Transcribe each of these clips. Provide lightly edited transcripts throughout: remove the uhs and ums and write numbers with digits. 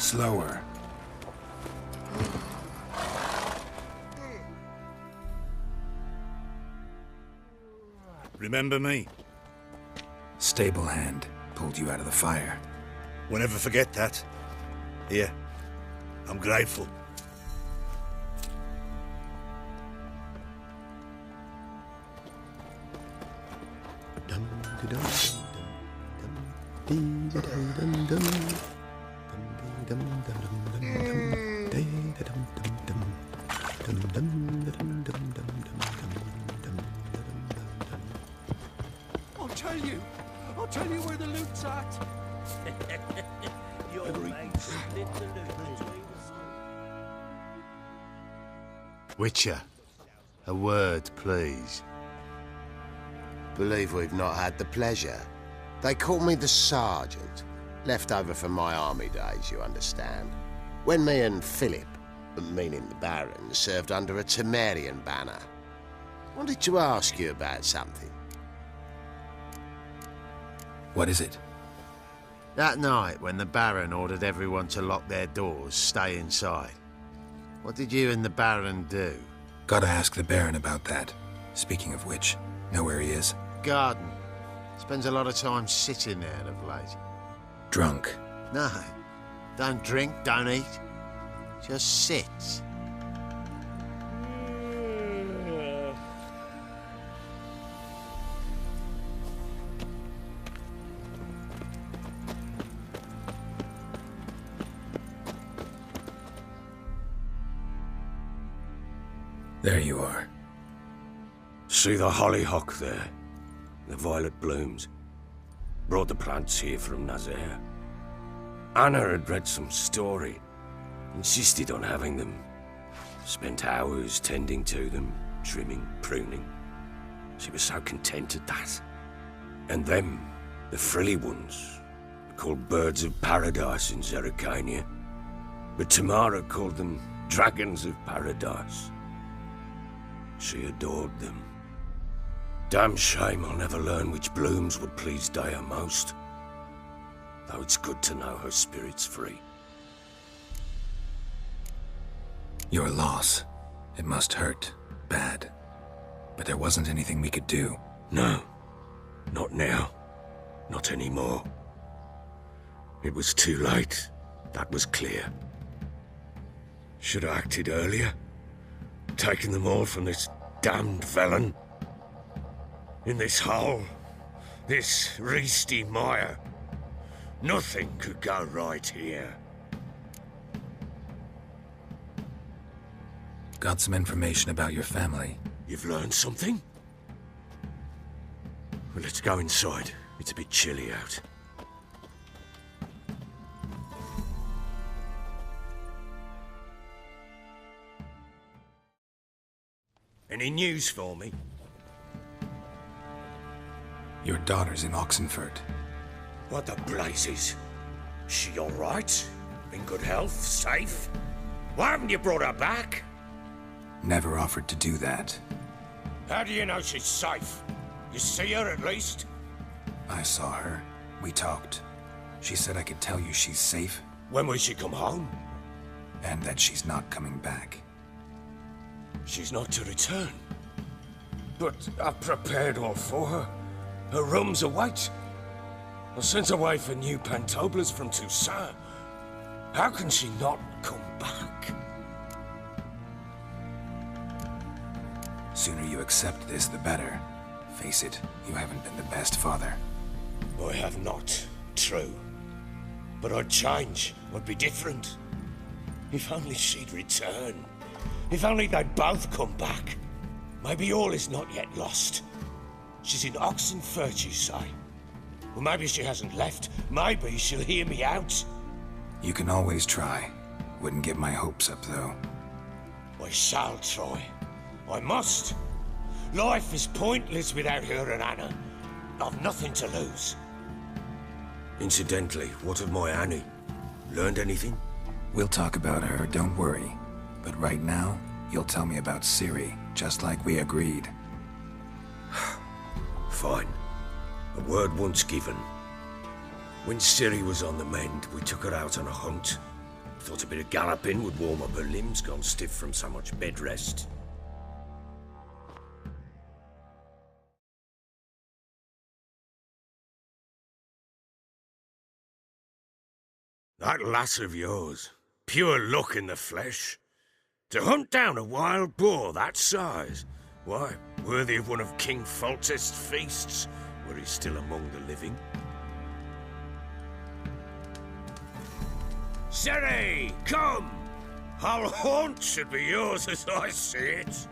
Slower. Remember me? Stable hand pulled you out of the fire. We'll never forget that. Here, I'm grateful. I'll tell you where the loot's at. Your mates split the loot between us. Witcher, a word, please. Believe we've not had the pleasure. They call me the Sergeant. Left over from my army days, you understand. When me and Philip, meaning the Baron, served under a Temerian banner. Wanted to ask you about something. What is it? That night, when the Baron ordered everyone to lock their doors, stay inside. What did you and the Baron do? Gotta ask the Baron about that. Speaking of which, know where he is? Garden. Spends a lot of time sitting there of late. Drunk. No. Don't drink, don't eat. Just sit. There you are. See the hollyhock there? The violet blooms. Brought the plants here from Nazaire. Anna had read some story. Insisted on having them. Spent hours tending to them, trimming, pruning. She was so content at that. And them, the frilly ones, called birds of paradise in Zerrikania. But Tamara called them dragons of paradise. She adored them. Damn shame I'll never learn which blooms would please Dea most. Though it's good to know her spirit's free. Your loss. It must hurt. Bad. But there wasn't anything we could do. No. Not now. Not anymore. It was too late. That was clear. Should have acted earlier. Taken them all from this damned felon. In this hole. This reesty mire. Nothing could go right here. Got some information about your family. You've learned something? Well, let's go inside. It's a bit chilly out. Any news for me? Your daughter's in Oxenfurt. What the blazes? She all right? In good health? Safe? Why haven't you brought her back? Never offered to do that. How do you know she's safe? You see her at least? I saw her. We talked. She said I could tell you she's safe. When will she come home? And that she's not coming back. She's not to return. But I've prepared all for her. Her rooms await. I sent away for new pantoblas from Toussaint. How can she not come back? Sooner you accept this, the better. Face it, you haven't been the best father. I have not, true. But I'd change, I'd be different. If only she'd return. If only they'd both come back. Maybe all is not yet lost. She's in Oxenfurt, you say? Well, maybe she hasn't left. Maybe she'll hear me out. You can always try. Wouldn't get my hopes up, though. I shall try. I must. Life is pointless without her and Anna. I've nothing to lose. Incidentally, what of my Annie? Learned anything? We'll talk about her, don't worry. But right now, you'll tell me about Ciri, just like we agreed. Fine. A word once given. When Ciri was on the mend, we took her out on a hunt. Thought a bit of galloping would warm up her limbs, gone stiff from so much bed rest. That lass of yours, pure luck in the flesh. To hunt down a wild boar that size, why, worthy of one of King Foltest's feasts, were he still among the living. Ciri, come! Our haunt should be yours as I see it.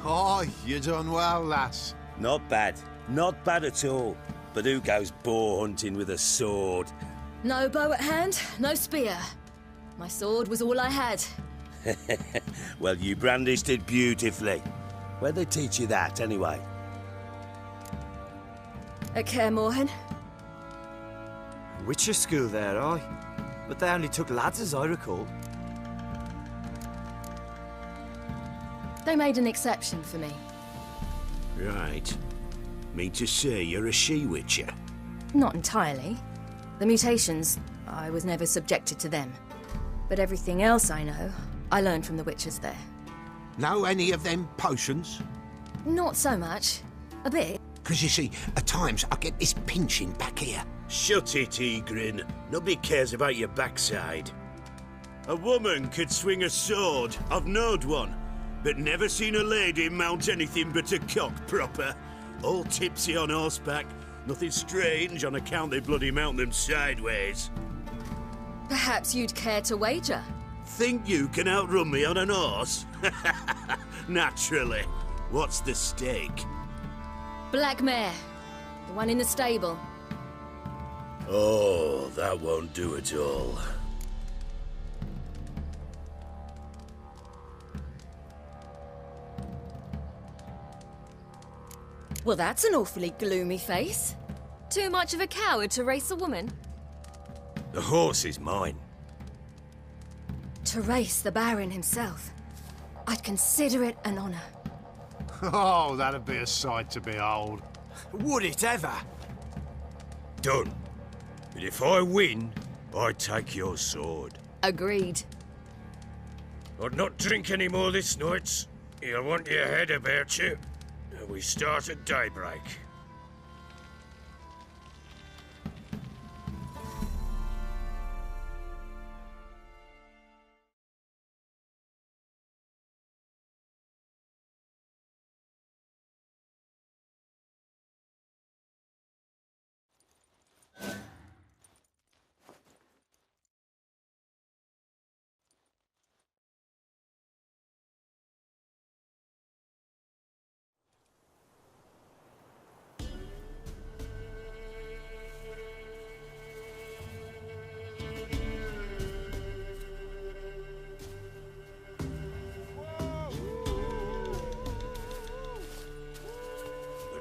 Oh, you done well, lass. Not bad. Not bad at all. But who goes boar hunting with a sword? No bow at hand, no spear. My sword was all I had. Well, you brandished it beautifully. Where'd they teach you that, anyway? At Kaer Morhen. Witcher school there, aye. But they only took lads, as I recall. They made an exception for me. Right. Mean to say you're a she-witcher? Not entirely. The mutations, I was never subjected to them. But everything else I know, I learned from the witches there. Know any of them potions? Not so much. A bit. Because you see, at times I get this pinching back here. Shut it, Egrin. Nobody cares about your backside. A woman could swing a sword. I've knowed one. But never seen a lady mount anything but a cock proper. All tipsy on horseback. Nothing strange on account they bloody mount them sideways. Perhaps you'd care to wager? Think you can outrun me on an horse? Naturally. What's the stake? Black mare. The one in the stable. Oh, that won't do at all. Well, that's an awfully gloomy face. Too much of a coward to race a woman? The horse is mine. To race the Baron himself. I'd consider it an honor. Oh, that'd be a sight to behold. Would it ever? Done. But if I win, I take your sword. Agreed. I'd not drink any more this night. You'll want your head about you. We start at daybreak.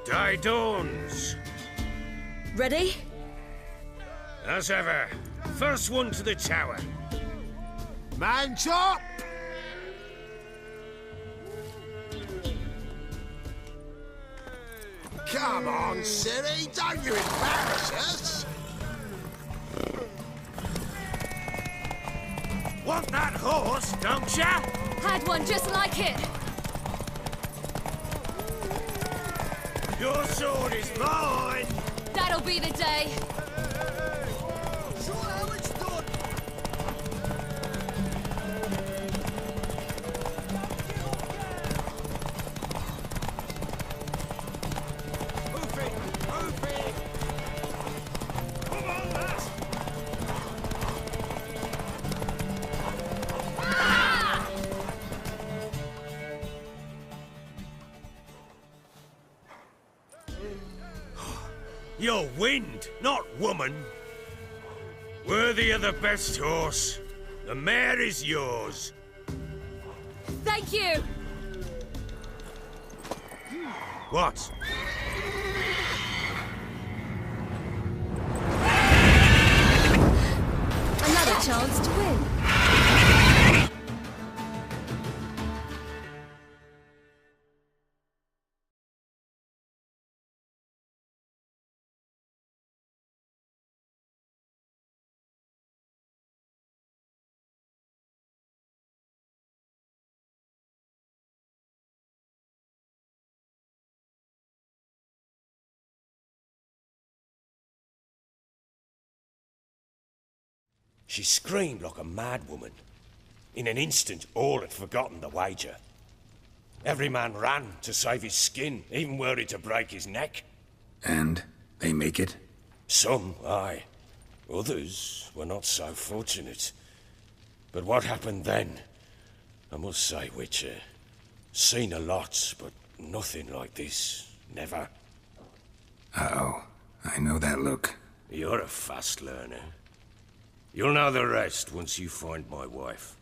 The day dawns. Ready? As ever, first one to the tower. Man chop! Come on, Ciri, don't you embarrass us! Want that horse, don't ya? Had one just like it. Your sword is mine! That'll be the day. Show how it's done! Move it! Move it! Come on, lass! You're wind, not woman. Worthy of the best horse. The mare is yours. Thank you. What? Another chance to win. She screamed like a mad woman. In an instant, all had forgotten the wager. Every man ran to save his skin, even worried to break his neck. And they make it? Some, aye. Others were not so fortunate. But what happened then? I must say, Witcher, seen a lot, but nothing like this. Never. Uh-oh. I know that look. You're a fast learner. You'll know the rest once you find my wife.